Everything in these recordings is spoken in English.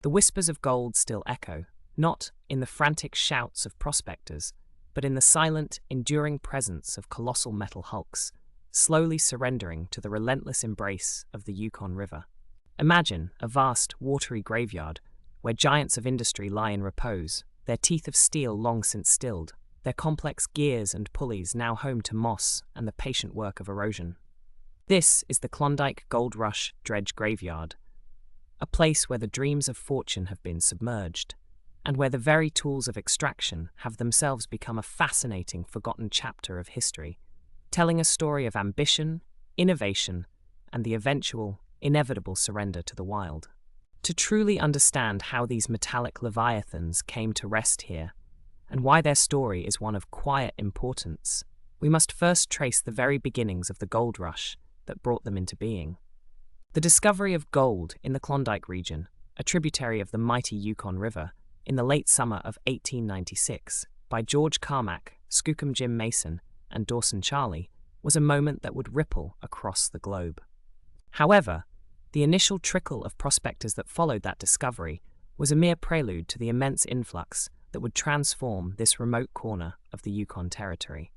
The whispers of gold still echo, not in the frantic shouts of prospectors, but in the silent, enduring presence of colossal metal hulks, slowly surrendering to the relentless embrace of the Yukon River. Imagine a vast, watery graveyard where giants of industry lie in repose, their teeth of steel long since stilled, their complex gears and pulleys now home to moss and the patient work of erosion. This is the Klondike Gold Rush Dredge Graveyard, a place where the dreams of fortune have been submerged, and where the very tools of extraction have themselves become a fascinating, forgotten chapter of history, telling a story of ambition, innovation, and the eventual, inevitable surrender to the wild. To truly understand how these metallic leviathans came to rest here, and why their story is one of quiet importance, we must first trace the very beginnings of the gold rush that brought them into being. The discovery of gold in the Klondike region, a tributary of the mighty Yukon River, in the late summer of 1896, by George Carmack, Skookum Jim Mason, and Dawson Charlie, was a moment that would ripple across the globe. However, the initial trickle of prospectors that followed that discovery was a mere prelude to the immense influx that would transform this remote corner of the Yukon Territory.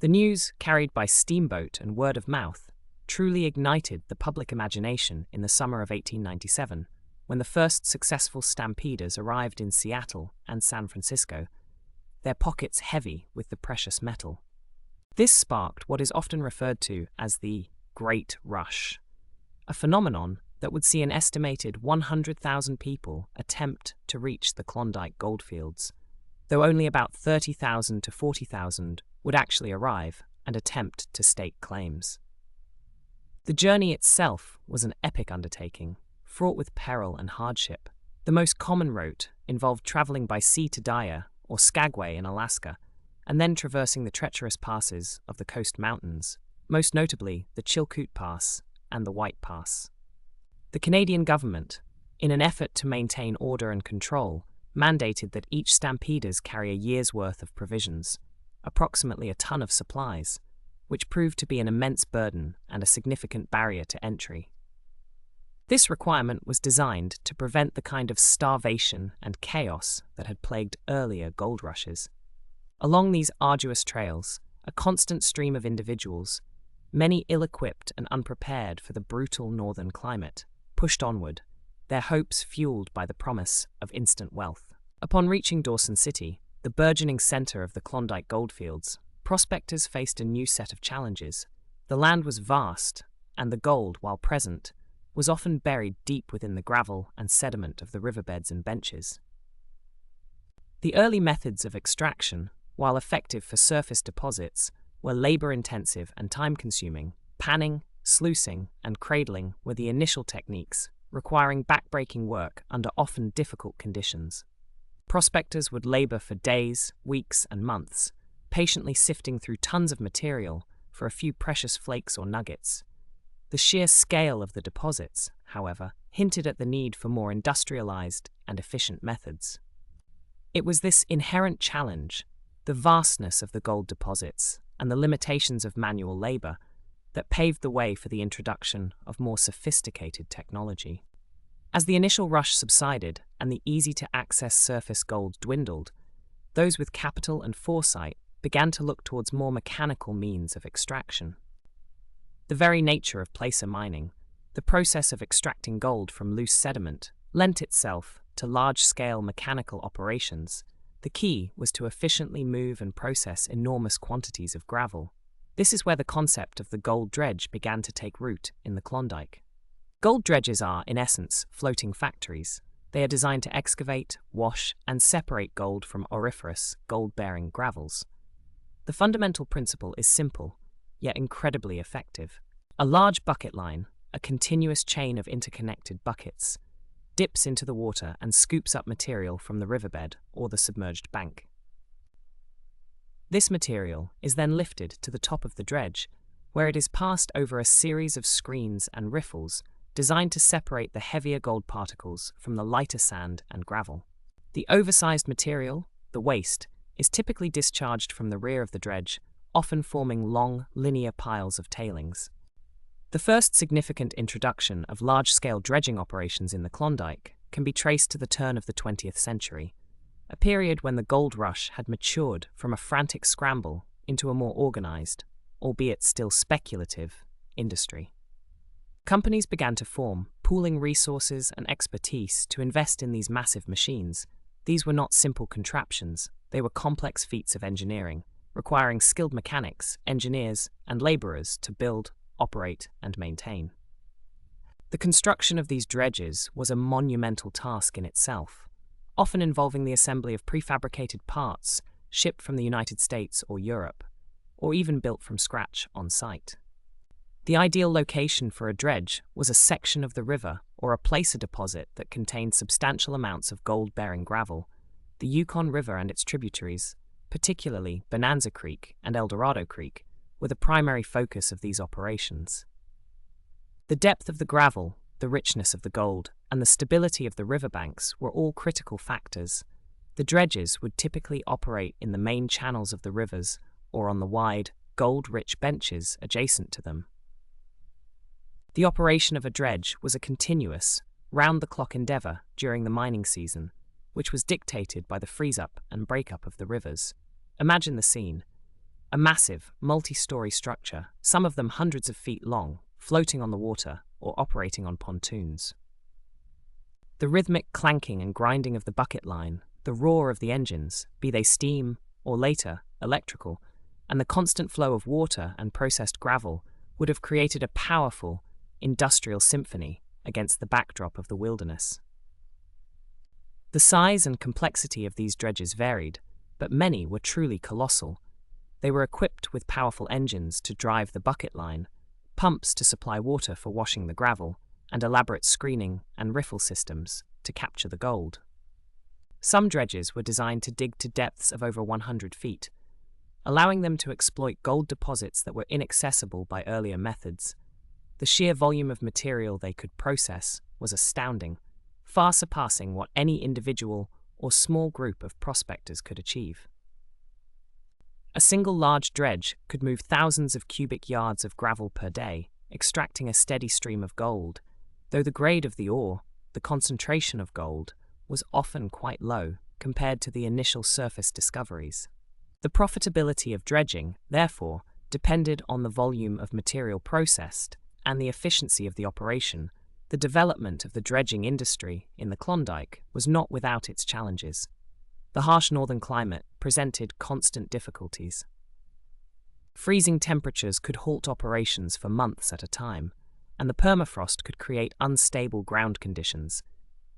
The news, carried by steamboat and word of mouth, truly ignited the public imagination in the summer of 1897, when the first successful stampeders arrived in Seattle and San Francisco, their pockets heavy with the precious metal. This sparked what is often referred to as the Great Rush, a phenomenon that would see an estimated 100,000 people attempt to reach the Klondike goldfields, though only about 30,000 to 40,000 would actually arrive and attempt to stake claims. The journey itself was an epic undertaking, fraught with peril and hardship. The most common route involved traveling by sea to Dyer or Skagway in Alaska, and then traversing the treacherous passes of the coast mountains, most notably the Chilkoot Pass and the White Pass. The Canadian government, in an effort to maintain order and control, mandated that each stampeders carry a year's worth of provisions, approximately a ton of supplies, which proved to be an immense burden and a significant barrier to entry. This requirement was designed to prevent the kind of starvation and chaos that had plagued earlier gold rushes. Along these arduous trails, a constant stream of individuals, many ill-equipped and unprepared for the brutal northern climate, pushed onward, their hopes fueled by the promise of instant wealth. Upon reaching Dawson City, the burgeoning center of the Klondike goldfields, prospectors faced a new set of challenges. The land was vast, and the gold, while present, was often buried deep within the gravel and sediment of the riverbeds and benches. The early methods of extraction, while effective for surface deposits, were labor-intensive and time-consuming. Panning, sluicing, and cradling were the initial techniques, requiring back-breaking work under often difficult conditions. Prospectors would labor for days, weeks, and months, patiently sifting through tons of material for a few precious flakes or nuggets. The sheer scale of the deposits, however, hinted at the need for more industrialized and efficient methods. It was this inherent challenge, the vastness of the gold deposits, and the limitations of manual labor that paved the way for the introduction of more sophisticated technology. As the initial rush subsided and the easy-to-access surface gold dwindled, those with capital and foresight began to look towards more mechanical means of extraction. The very nature of placer mining, the process of extracting gold from loose sediment, lent itself to large-scale mechanical operations. The key was to efficiently move and process enormous quantities of gravel. This is where the concept of the gold dredge began to take root in the Klondike. Gold dredges are, in essence, floating factories. They are designed to excavate, wash, and separate gold from auriferous, gold-bearing gravels. The fundamental principle is simple, yet incredibly effective. A large bucket line, a continuous chain of interconnected buckets, dips into the water and scoops up material from the riverbed or the submerged bank. This material is then lifted to the top of the dredge, where it is passed over a series of screens and riffles designed to separate the heavier gold particles from the lighter sand and gravel. The oversized material, the waste, is typically discharged from the rear of the dredge, often forming long, linear piles of tailings. The first significant introduction of large-scale dredging operations in the Klondike can be traced to the turn of the 20th century, a period when the gold rush had matured from a frantic scramble into a more organized, albeit still speculative, industry. Companies began to form, pooling resources and expertise to invest in these massive machines. These were not simple contraptions, they were complex feats of engineering, requiring skilled mechanics, engineers, and laborers to build, operate, and maintain. The construction of these dredges was a monumental task in itself, often involving the assembly of prefabricated parts shipped from the United States or Europe, or even built from scratch on site. The ideal location for a dredge was a section of the river or a placer deposit that contained substantial amounts of gold-bearing gravel. The Yukon River and its tributaries, particularly Bonanza Creek and El Dorado Creek, were the primary focus of these operations. The depth of the gravel, the richness of the gold, and the stability of the riverbanks were all critical factors. The dredges would typically operate in the main channels of the rivers or on the wide, gold-rich benches adjacent to them. The operation of a dredge was a continuous, round-the-clock endeavor during the mining season, which was dictated by the freeze-up and break-up of the rivers. Imagine the scene. A massive, multi-story structure, some of them hundreds of feet long, floating on the water or operating on pontoons. The rhythmic clanking and grinding of the bucket line, the roar of the engines, be they steam or later electrical, and the constant flow of water and processed gravel would have created a powerful, industrial symphony against the backdrop of the wilderness. The size and complexity of these dredges varied, but many were truly colossal. They were equipped with powerful engines to drive the bucket line, pumps to supply water for washing the gravel, and elaborate screening and riffle systems to capture the gold. Some dredges were designed to dig to depths of over 100 feet, allowing them to exploit gold deposits that were inaccessible by earlier methods. The sheer volume of material they could process was astounding, far surpassing what any individual or small group of prospectors could achieve. A single large dredge could move thousands of cubic yards of gravel per day, extracting a steady stream of gold, though the grade of the ore, the concentration of gold, was often quite low compared to the initial surface discoveries. The profitability of dredging, therefore, depended on the volume of material processed and the efficiency of the operation. The development of the dredging industry in the Klondike was not without its challenges. The harsh northern climate presented constant difficulties. Freezing temperatures could halt operations for months at a time, and the permafrost could create unstable ground conditions.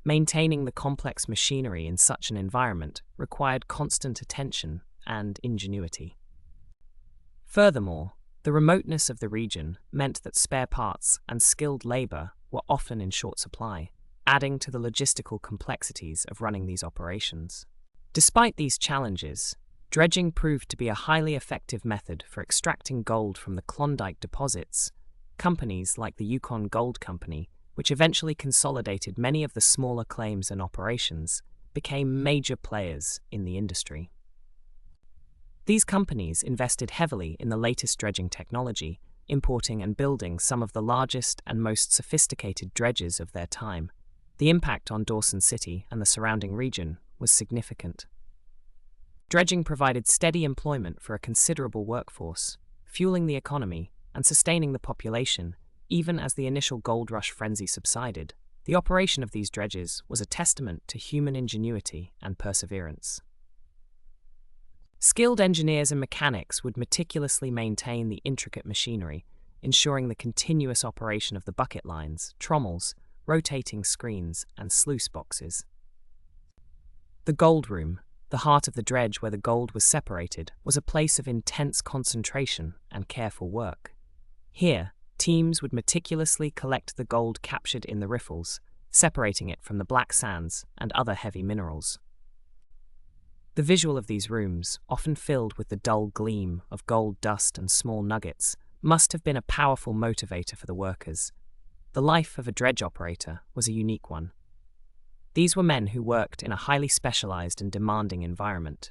Maintaining the complex machinery in such an environment required constant attention and ingenuity. Furthermore, the remoteness of the region meant that spare parts and skilled labor were often in short supply, adding to the logistical complexities of running these operations. Despite these challenges, dredging proved to be a highly effective method for extracting gold from the Klondike deposits. Companies like the Yukon Gold Company, which eventually consolidated many of the smaller claims and operations, became major players in the industry. These companies invested heavily in the latest dredging technology, importing and building some of the largest and most sophisticated dredges of their time. The impact on Dawson City and the surrounding region was significant. Dredging provided steady employment for a considerable workforce, fueling the economy and sustaining the population, even as the initial gold rush frenzy subsided. The operation of these dredges was a testament to human ingenuity and perseverance. Skilled engineers and mechanics would meticulously maintain the intricate machinery, ensuring the continuous operation of the bucket lines, trommels, rotating screens, and sluice boxes. The gold room, the heart of the dredge where the gold was separated, was a place of intense concentration and careful work. Here, teams would meticulously collect the gold captured in the riffles, separating it from the black sands and other heavy minerals. The visual of these rooms, often filled with the dull gleam of gold dust and small nuggets, must have been a powerful motivator for the workers. The life of a dredge operator was a unique one. These were men who worked in a highly specialized and demanding environment.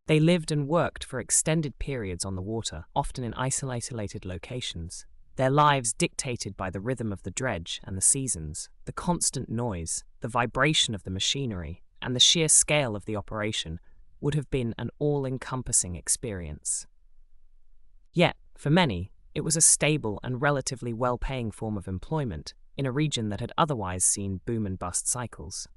They lived and worked for extended periods on the water, often in isolated locations. their lives dictated by the rhythm of the dredge and the seasons, the constant noise, the vibration of the machinery, and the sheer scale of the operation would have been an all-encompassing experience. Yet, for many, it was a stable and relatively well-paying form of employment in a region that had otherwise seen boom and bust cycles.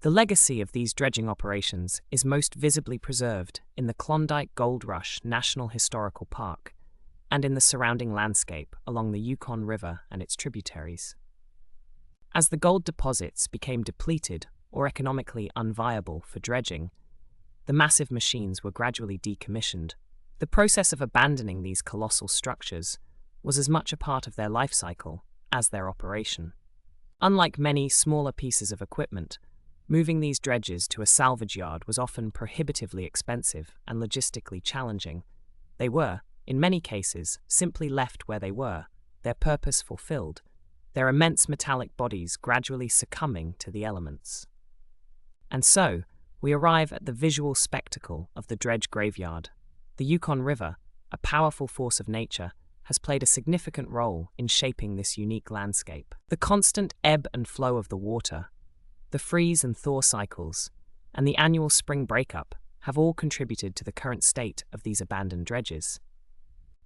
The legacy of these dredging operations is most visibly preserved in the Klondike Gold Rush National Historical Park and in the surrounding landscape along the Yukon River and its tributaries. As the gold deposits became depleted or economically unviable for dredging, the massive machines were gradually decommissioned. The process of abandoning these colossal structures was as much a part of their life cycle as their operation. Unlike many smaller pieces of equipment, moving these dredges to a salvage yard was often prohibitively expensive and logistically challenging. They were, in many cases, simply left where they were, their purpose fulfilled, their immense metallic bodies gradually succumbing to the elements. And so, we arrive at the visual spectacle of the dredge graveyard. The Yukon River, a powerful force of nature, has played a significant role in shaping this unique landscape. The constant ebb and flow of the water, the freeze and thaw cycles, and the annual spring breakup have all contributed to the current state of these abandoned dredges.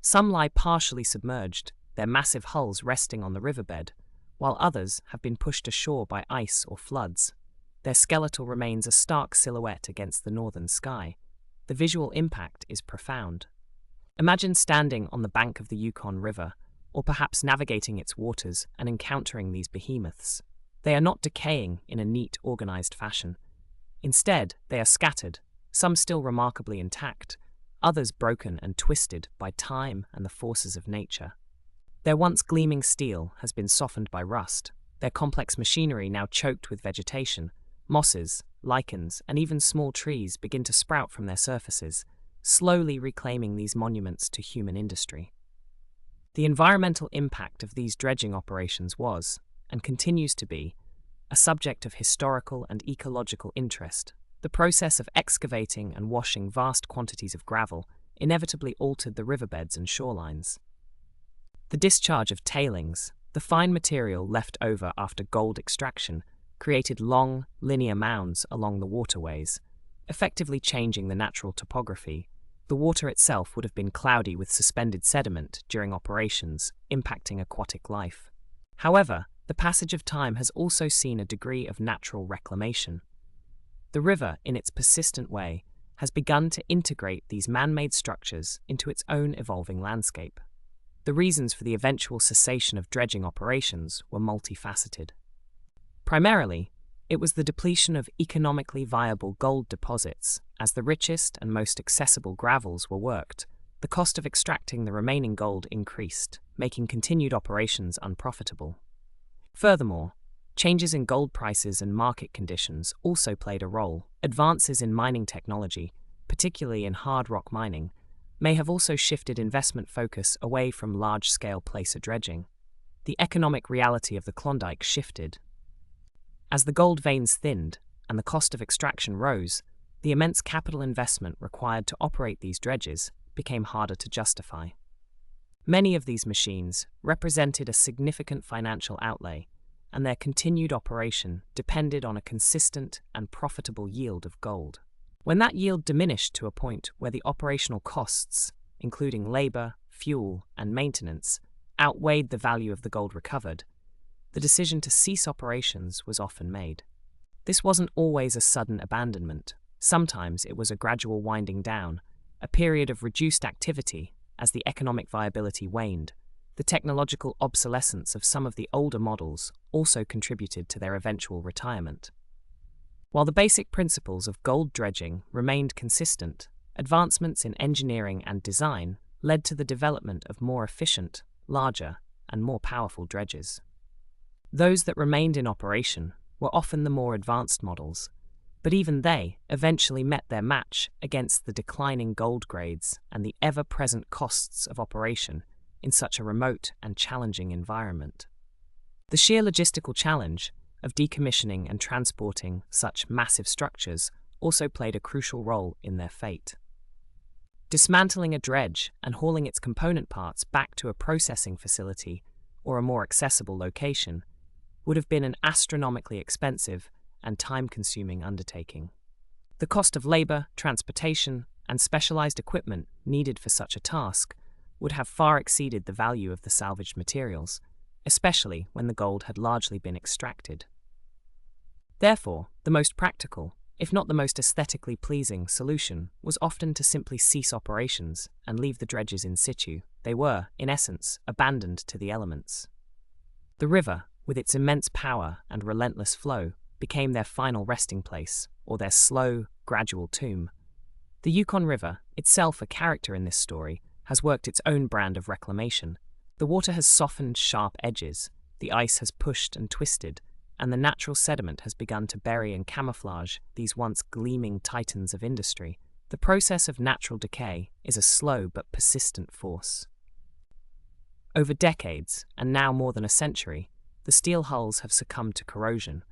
Some lie partially submerged, their massive hulls resting on the riverbed, while others have been pushed ashore by ice or floods. Their skeletal remains a stark silhouette against the northern sky. The visual impact is profound. Imagine standing on the bank of the Yukon River, or perhaps navigating its waters and encountering these behemoths. They are not decaying in a neat, organized fashion. Instead, they are scattered, some still remarkably intact, others broken and twisted by time and the forces of nature. Their once gleaming steel has been softened by rust, their complex machinery now choked with vegetation. Mosses, lichens, and even small trees begin to sprout from their surfaces, slowly reclaiming these monuments to human industry. The environmental impact of these dredging operations was, and continues to be, a subject of historical and ecological interest. The process of excavating and washing vast quantities of gravel inevitably altered the riverbeds and shorelines. The discharge of tailings, the fine material left over after gold extraction, created long, linear mounds along the waterways, effectively changing the natural topography. The water itself would have been cloudy with suspended sediment during operations, impacting aquatic life. However, the passage of time has also seen a degree of natural reclamation. The river, in its persistent way, has begun to integrate these man-made structures into its own evolving landscape. The reasons for the eventual cessation of dredging operations were multifaceted. Primarily, it was the depletion of economically viable gold deposits. As the richest and most accessible gravels were worked, the cost of extracting the remaining gold increased, making continued operations unprofitable. Furthermore, changes in gold prices and market conditions also played a role. Advances in mining technology, particularly in hard rock mining, may have also shifted investment focus away from large-scale placer dredging. The economic reality of the Klondike shifted. As the gold veins thinned and the cost of extraction rose, the immense capital investment required to operate these dredges became harder to justify. Many of these machines represented a significant financial outlay, and their continued operation depended on a consistent and profitable yield of gold. When that yield diminished to a point where the operational costs, including labor, fuel, and maintenance, outweighed the value of the gold recovered, the decision to cease operations was often made. This wasn't always a sudden abandonment. Sometimes it was a gradual winding down, a period of reduced activity as the economic viability waned. The technological obsolescence of some of the older models also contributed to their eventual retirement. While the basic principles of gold dredging remained consistent, advancements in engineering and design led to the development of more efficient, larger, and more powerful dredges. Those that remained in operation were often the more advanced models, but even they eventually met their match against the declining gold grades and the ever-present costs of operation in such a remote and challenging environment. The sheer logistical challenge of decommissioning and transporting such massive structures also played a crucial role in their fate. Dismantling a dredge and hauling its component parts back to a processing facility or a more accessible location would have been an astronomically expensive and time-consuming undertaking. The cost of labor, transportation, and specialized equipment needed for such a task would have far exceeded the value of the salvaged materials, especially when the gold had largely been extracted. Therefore, the most practical, if not the most aesthetically pleasing, solution was often to simply cease operations and leave the dredges in situ. They were, in essence, abandoned to the elements. The river, with its immense power and relentless flow, became their final resting place, or their slow, gradual tomb. The Yukon River, itself a character in this story, has worked its own brand of reclamation. The water has softened sharp edges, the ice has pushed and twisted, and the natural sediment has begun to bury and camouflage these once gleaming titans of industry. The process of natural decay is a slow but persistent force. Over decades, and now more than a century, the steel hulls have succumbed to corrosion.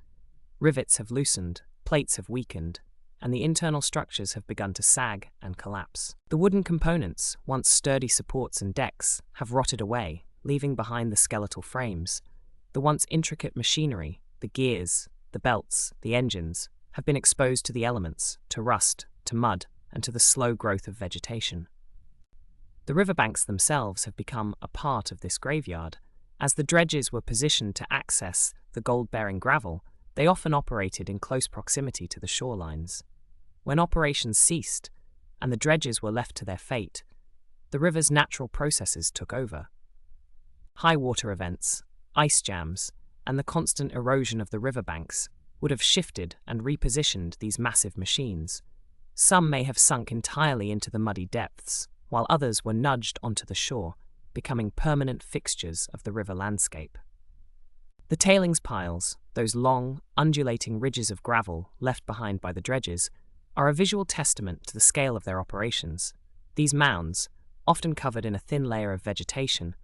Rivets have loosened, plates have weakened, and the internal structures have begun to sag and collapse. The wooden components, once sturdy supports and decks, have rotted away, leaving behind the skeletal frames. The once intricate machinery, the gears, the belts, the engines, have been exposed to the elements, to rust, to mud, and to the slow growth of vegetation. The riverbanks themselves have become a part of this graveyard. As the dredges were positioned to access the gold-bearing gravel, they often operated in close proximity to the shorelines. When operations ceased, and the dredges were left to their fate, the river's natural processes took over. High water events, ice jams, and the constant erosion of the riverbanks would have shifted and repositioned these massive machines. Some may have sunk entirely into the muddy depths, while others were nudged onto the shore, becoming permanent fixtures of the river landscape. The tailings piles, those long, undulating ridges of gravel left behind by the dredges, are a visual testament to the scale of their operations. These mounds, often covered in a thin layer of vegetation,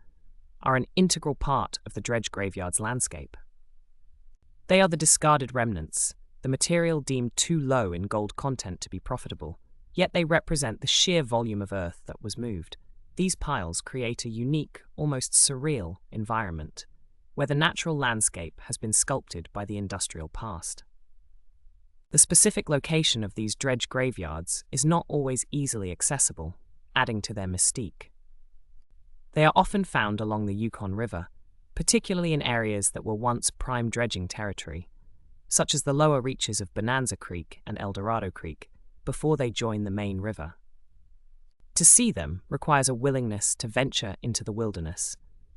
are an integral part of the dredge graveyard's landscape. They are the discarded remnants, the material deemed too low in gold content to be profitable, yet they represent the sheer volume of earth that was moved. These piles create a unique, almost surreal environment, where the natural landscape has been sculpted by the industrial past. The specific location of these dredge graveyards is not always easily accessible, adding to their mystique. They are often found along the Yukon River, particularly in areas that were once prime dredging territory, such as the lower reaches of Bonanza Creek and El Dorado Creek, before they join the main river. To see them requires a willingness to venture into the wilderness,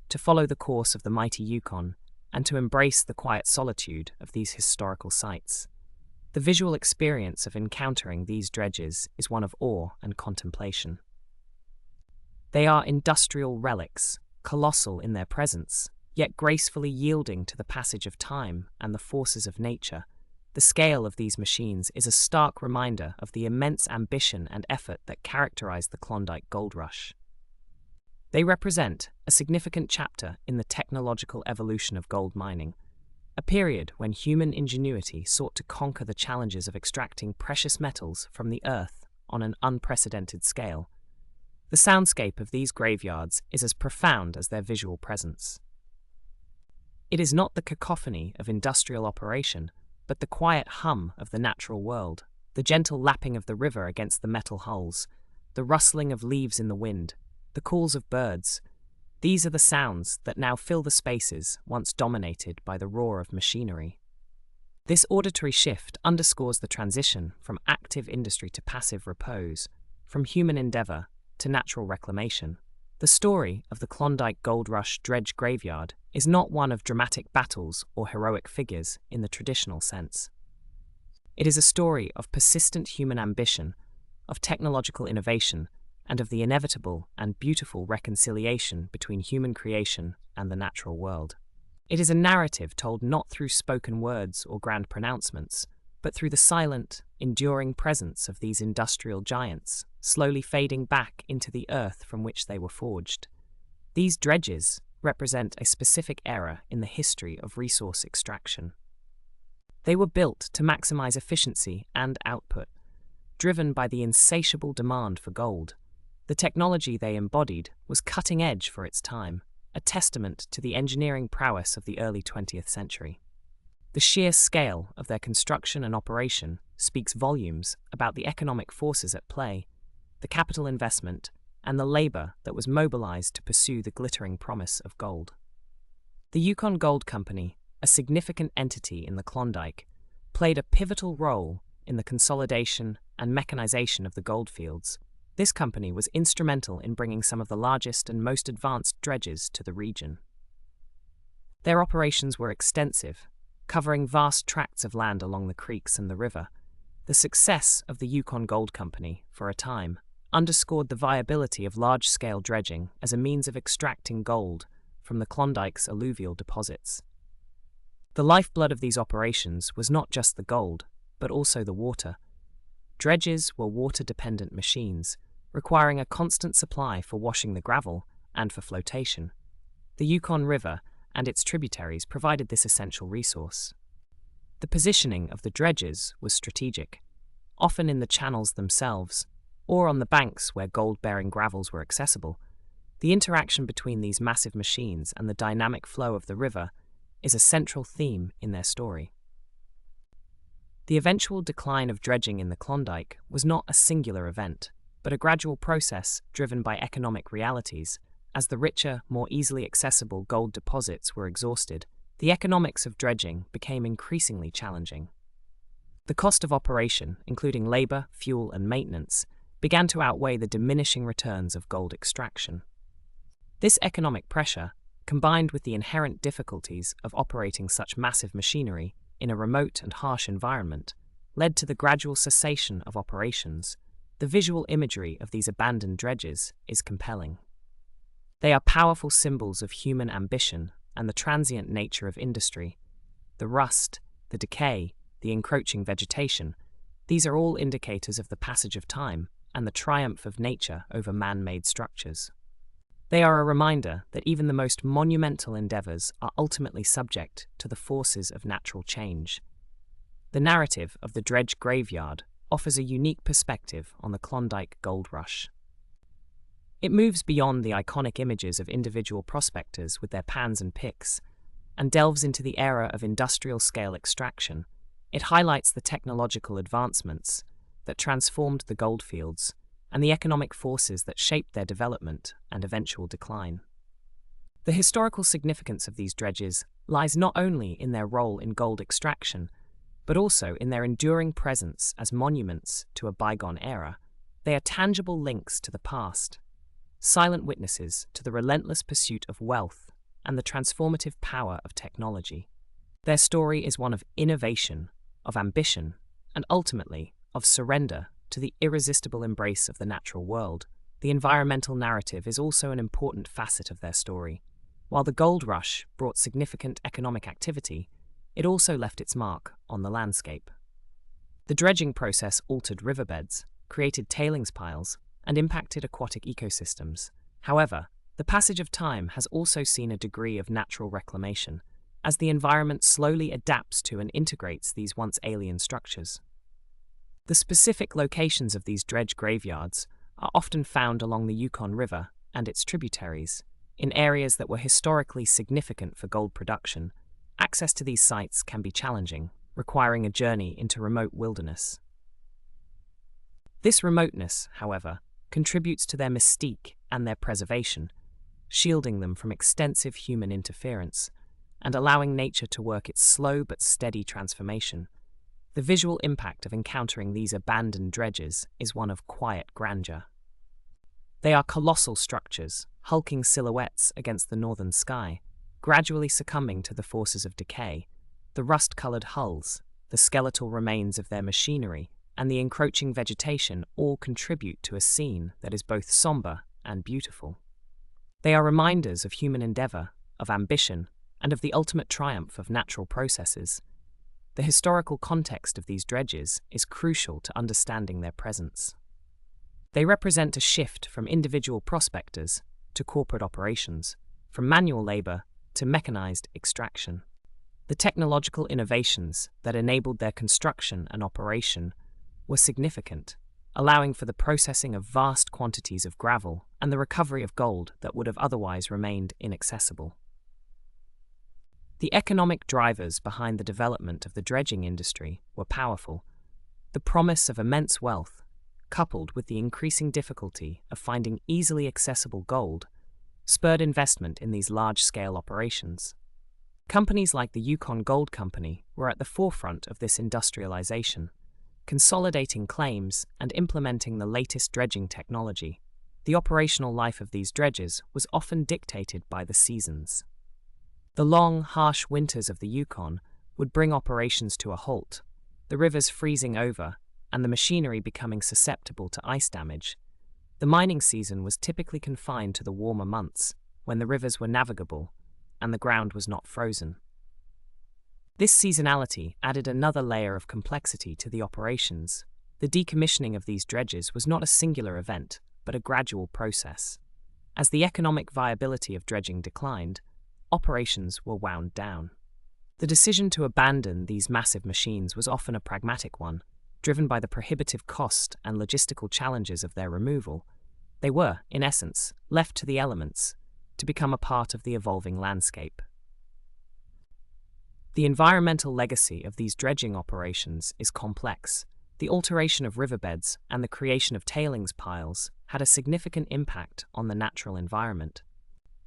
to follow the course of the mighty Yukon, and to embrace the quiet solitude of these historical sites. The visual experience of encountering these dredges is one of awe and contemplation. They are industrial relics, colossal in their presence, yet gracefully yielding to the passage of time and the forces of nature. The scale of these machines is a stark reminder of the immense ambition and effort that characterized the Klondike gold rush. They represent a significant chapter in the technological evolution of gold mining, a period when human ingenuity sought to conquer the challenges of extracting precious metals from the earth on an unprecedented scale. The soundscape of these graveyards is as profound as their visual presence. It is not the cacophony of industrial operation, but the quiet hum of the natural world, the gentle lapping of the river against the metal hulls, the rustling of leaves in the wind, the calls of birds. These are the sounds that now fill the spaces once dominated by the roar of machinery. This auditory shift underscores the transition from active industry to passive repose, from human endeavor to natural reclamation. The story of the Klondike Gold Rush dredge graveyard is not one of dramatic battles or heroic figures in the traditional sense. It is a story of persistent human ambition, of technological innovation, and of the inevitable and beautiful reconciliation between human creation and the natural world. It is a narrative told not through spoken words or grand pronouncements, but through the silent, enduring presence of these industrial giants, slowly fading back into the earth from which they were forged. These dredges represent a specific era in the history of resource extraction. They were built to maximize efficiency and output, driven by the insatiable demand for gold. The technology they embodied was cutting edge for its time, a testament to the engineering prowess of the early 20th century. The sheer scale of their construction and operation speaks volumes about the economic forces at play, the capital investment, and the labor that was mobilized to pursue the glittering promise of gold. The Yukon Gold Company, a significant entity in the Klondike, played a pivotal role in the consolidation and mechanization of the goldfields. This company was instrumental in bringing some of the largest and most advanced dredges to the region. Their operations were extensive, covering vast tracts of land along the creeks and the river. The success of the Yukon Gold Company, for a time, underscored the viability of large-scale dredging as a means of extracting gold from the Klondike's alluvial deposits. The lifeblood of these operations was not just the gold, but also the water. Dredges were water-dependent machines, requiring a constant supply for washing the gravel and for flotation. The Yukon River and its tributaries provided this essential resource. The positioning of the dredges was strategic, often in the channels themselves, or on the banks where gold-bearing gravels were accessible. The interaction between these massive machines and the dynamic flow of the river is a central theme in their story. The eventual decline of dredging in the Klondike was not a singular event, but a gradual process driven by economic realities. As the richer, more easily accessible gold deposits were exhausted, the economics of dredging became increasingly challenging. The cost of operation, including labor, fuel, and maintenance, began to outweigh the diminishing returns of gold extraction. This economic pressure, combined with the inherent difficulties of operating such massive machinery in a remote and harsh environment, led to the gradual cessation of operations. The visual imagery of these abandoned dredges is compelling. They are powerful symbols of human ambition and the transient nature of industry. The rust, the decay, the encroaching vegetation, these are all indicators of the passage of time and the triumph of nature over man-made structures. They are a reminder that even the most monumental endeavors are ultimately subject to the forces of natural change. The narrative of the dredge graveyard offers a unique perspective on the Klondike gold rush. It moves beyond the iconic images of individual prospectors with their pans and picks and delves into the era of industrial-scale extraction. It highlights the technological advancements that transformed the goldfields and the economic forces that shaped their development and eventual decline. The historical significance of these dredges lies not only in their role in gold extraction, but also in their enduring presence as monuments to a bygone era. They are tangible links to the past, silent witnesses to the relentless pursuit of wealth and the transformative power of technology. Their story is one of innovation, of ambition, and ultimately of surrender to the irresistible embrace of the natural world. The environmental narrative is also an important facet of their story. While the gold rush brought significant economic activity, it also left its mark on the landscape. The dredging process altered riverbeds, created tailings piles, and impacted aquatic ecosystems. However, the passage of time has also seen a degree of natural reclamation, as the environment slowly adapts to and integrates these once alien structures. The specific locations of these dredge graveyards are often found along the Yukon River and its tributaries, in areas that were historically significant for gold production. Access to these sites can be challenging, requiring a journey into remote wilderness. This remoteness, however, contributes to their mystique and their preservation, shielding them from extensive human interference and allowing nature to work its slow but steady transformation. The visual impact of encountering these abandoned dredges is one of quiet grandeur. They are colossal structures, hulking silhouettes against the northern sky, gradually succumbing to the forces of decay. The rust-colored hulls, the skeletal remains of their machinery, and the encroaching vegetation all contribute to a scene that is both somber and beautiful. They are reminders of human endeavor, of ambition, and of the ultimate triumph of natural processes. The historical context of these dredges is crucial to understanding their presence. They represent a shift from individual prospectors to corporate operations, from manual labor to mechanized extraction. The technological innovations that enabled their construction and operation were significant, allowing for the processing of vast quantities of gravel and the recovery of gold that would have otherwise remained inaccessible. The economic drivers behind the development of the dredging industry were powerful. The promise of immense wealth, coupled with the increasing difficulty of finding easily accessible gold, spurred investment in these large-scale operations. Companies like the Yukon Gold Company were at the forefront of this industrialization, consolidating claims and implementing the latest dredging technology. The operational life of these dredges was often dictated by the seasons. The long, harsh winters of the Yukon would bring operations to a halt, the rivers freezing over and the machinery becoming susceptible to ice damage. The mining season was typically confined to the warmer months, when the rivers were navigable and the ground was not frozen. This seasonality added another layer of complexity to the operations. The decommissioning of these dredges was not a singular event, but a gradual process. As the economic viability of dredging declined, operations were wound down. The decision to abandon these massive machines was often a pragmatic one, driven by the prohibitive cost and logistical challenges of their removal. They were, in essence, left to the elements to become a part of the evolving landscape. The environmental legacy of these dredging operations is complex. The alteration of riverbeds and the creation of tailings piles had a significant impact on the natural environment.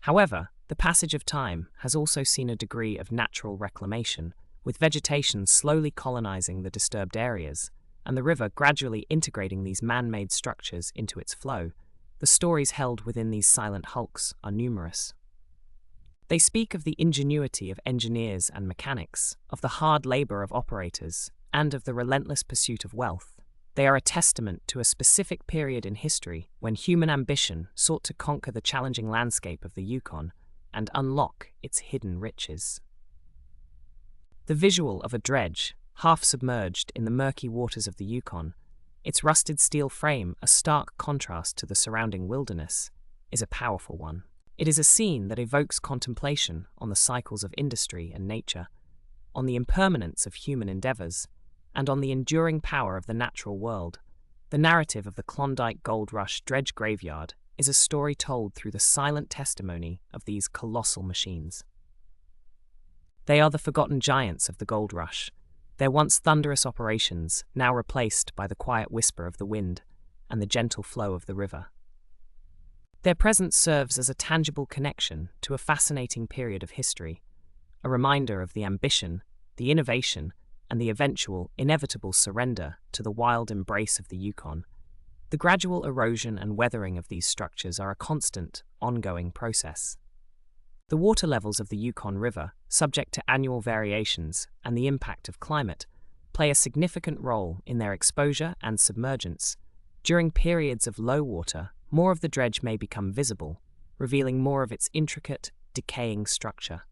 However, the passage of time has also seen a degree of natural reclamation, with vegetation slowly colonizing the disturbed areas, and the river gradually integrating these man-made structures into its flow. The stories held within these silent hulks are numerous. They speak of the ingenuity of engineers and mechanics, of the hard labor of operators, and of the relentless pursuit of wealth. They are a testament to a specific period in history when human ambition sought to conquer the challenging landscape of the Yukon and unlock its hidden riches. The visual of a dredge, half submerged in the murky waters of the Yukon, its rusted steel frame a stark contrast to the surrounding wilderness, is a powerful one. It is a scene that evokes contemplation on the cycles of industry and nature, on the impermanence of human endeavors, and on the enduring power of the natural world. The narrative of the Klondike Gold Rush dredge graveyard is a story told through the silent testimony of these colossal machines. They are the forgotten giants of the gold rush, their once thunderous operations now replaced by the quiet whisper of the wind and the gentle flow of the river. Their presence serves as a tangible connection to a fascinating period of history, a reminder of the ambition, the innovation, and the eventual, inevitable surrender to the wild embrace of the Yukon. The gradual erosion and weathering of these structures are a constant, ongoing process. The water levels of the Yukon River, subject to annual variations and the impact of climate, play a significant role in their exposure and submergence. During periods of low water, more of the dredge may become visible, revealing more of its intricate, decaying structure.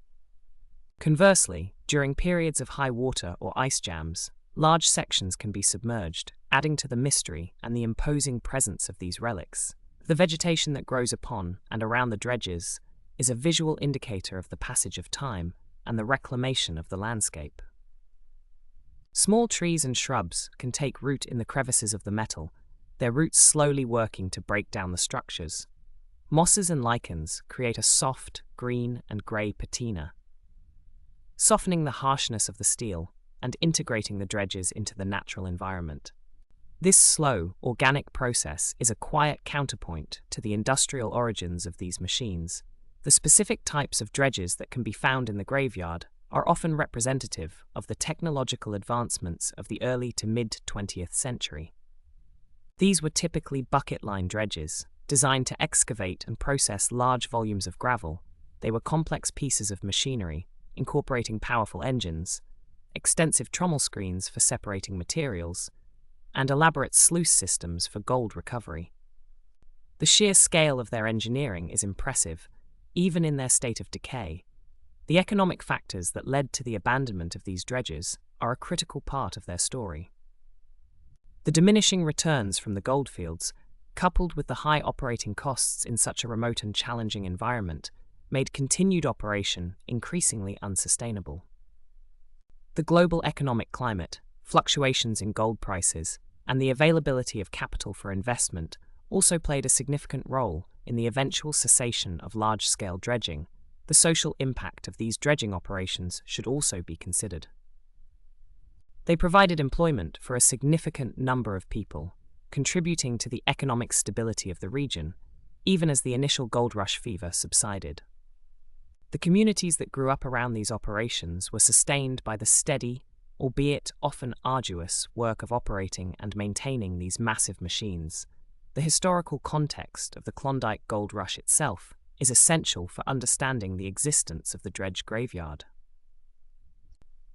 Conversely, during periods of high water or ice jams, large sections can be submerged, adding to the mystery and the imposing presence of these relics. The vegetation that grows upon and around the dredges is a visual indicator of the passage of time and the reclamation of the landscape. Small trees and shrubs can take root in the crevices of the metal, their roots slowly working to break down the structures. Mosses and lichens create a soft, green and grey patina, softening the harshness of the steel and integrating the dredges into the natural environment. This slow, organic process is a quiet counterpoint to the industrial origins of these machines. The specific types of dredges that can be found in the graveyard are often representative of the technological advancements of the early to mid-20th century. These were typically bucket-line dredges, designed to excavate and process large volumes of gravel. They were complex pieces of machinery, incorporating powerful engines, extensive trommel screens for separating materials, and elaborate sluice systems for gold recovery. The sheer scale of their engineering is impressive, even in their state of decay. The economic factors that led to the abandonment of these dredges are a critical part of their story. The diminishing returns from the goldfields, coupled with the high operating costs in such a remote and challenging environment, made continued operation increasingly unsustainable. The global economic climate, fluctuations in gold prices, and the availability of capital for investment also played a significant role in the eventual cessation of large-scale dredging. The social impact of these dredging operations should also be considered. They provided employment for a significant number of people, contributing to the economic stability of the region, even as the initial gold rush fever subsided. The communities that grew up around these operations were sustained by the steady, albeit often arduous, work of operating and maintaining these massive machines. The historical context of the Klondike Gold Rush itself is essential for understanding the existence of the dredge graveyard.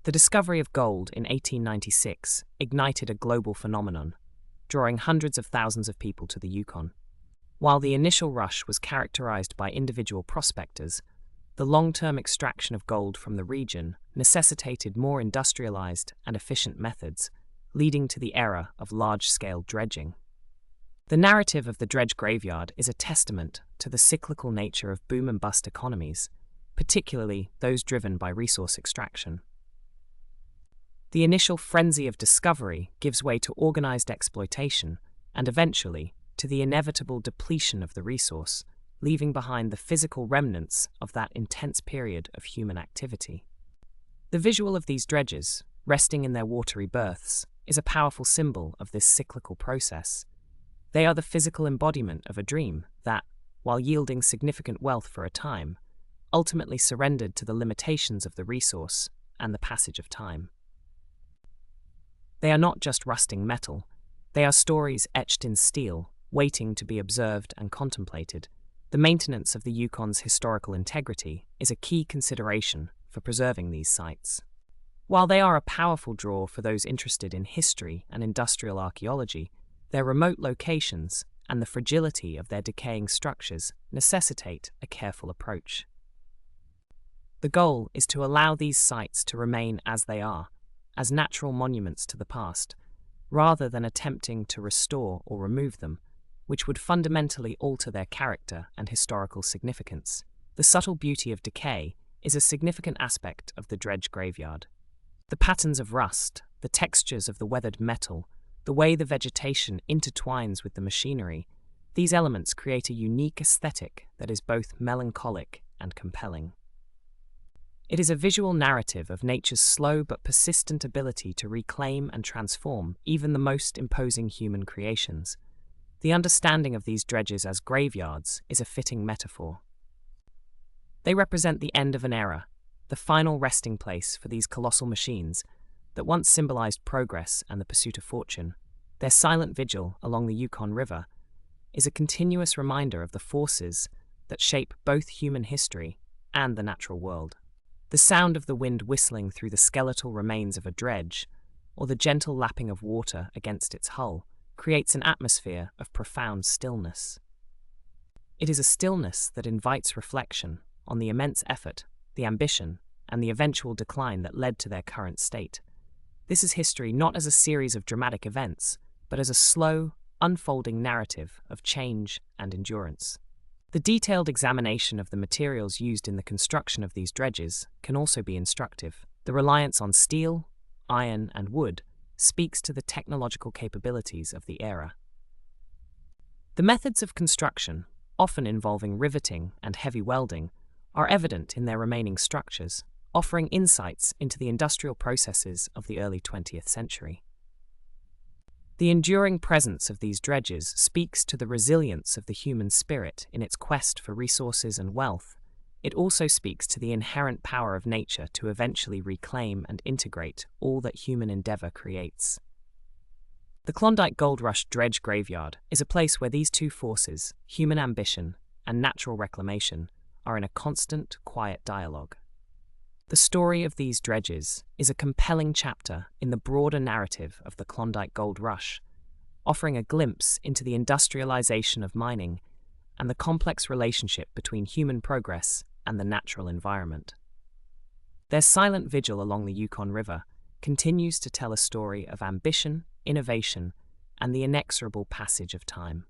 The discovery of gold in 1896 ignited a global phenomenon, drawing hundreds of thousands of people to the Yukon. While the initial rush was characterized by individual prospectors, the long-term extraction of gold from the region necessitated more industrialized and efficient methods, leading to the era of large-scale dredging. The narrative of the dredge graveyard is a testament to the cyclical nature of boom and bust economies, particularly those driven by resource extraction. The initial frenzy of discovery gives way to organized exploitation and eventually to the inevitable depletion of the resource, leaving behind the physical remnants of that intense period of human activity. The visual of these dredges, resting in their watery berths, is a powerful symbol of this cyclical process. They are the physical embodiment of a dream that, while yielding significant wealth for a time, ultimately surrendered to the limitations of the resource and the passage of time. They are not just rusting metal, they are stories etched in steel, waiting to be observed and contemplated. The maintenance of the Yukon's historical integrity is a key consideration for preserving these sites. While they are a powerful draw for those interested in history and industrial archaeology, their remote locations and the fragility of their decaying structures necessitate a careful approach. The goal is to allow these sites to remain as they are, as natural monuments to the past, rather than attempting to restore or remove them, which would fundamentally alter their character and historical significance. The subtle beauty of decay is a significant aspect of the dredge graveyard. The patterns of rust, the textures of the weathered metal, the way the vegetation intertwines with the machinery, these elements create a unique aesthetic that is both melancholic and compelling. It is a visual narrative of nature's slow but persistent ability to reclaim and transform even the most imposing human creations. The understanding of these dredges as graveyards is a fitting metaphor. They represent the end of an era, the final resting place for these colossal machines that once symbolized progress and the pursuit of fortune. Their silent vigil along the Yukon River is a continuous reminder of the forces that shape both human history and the natural world. The sound of the wind whistling through the skeletal remains of a dredge, or the gentle lapping of water against its hull, creates an atmosphere of profound stillness. It is a stillness that invites reflection on the immense effort, the ambition, and the eventual decline that led to their current state. This is history not as a series of dramatic events, but as a slow, unfolding narrative of change and endurance. The detailed examination of the materials used in the construction of these dredges can also be instructive. The reliance on steel, iron, and wood speaks to the technological capabilities of the era. The methods of construction, often involving riveting and heavy welding, are evident in their remaining structures, offering insights into the industrial processes of the early 20th century. The enduring presence of these dredges speaks to the resilience of the human spirit in its quest for resources and wealth. It also speaks to the inherent power of nature to eventually reclaim and integrate all that human endeavor creates. The Klondike Gold Rush Dredge Graveyard is a place where these two forces, human ambition and natural reclamation, are in a constant, quiet dialogue. The story of these dredges is a compelling chapter in the broader narrative of the Klondike Gold Rush, offering a glimpse into the industrialization of mining and the complex relationship between human progress and the natural environment. Their silent vigil along the Yukon River continues to tell a story of ambition, innovation, and the inexorable passage of time.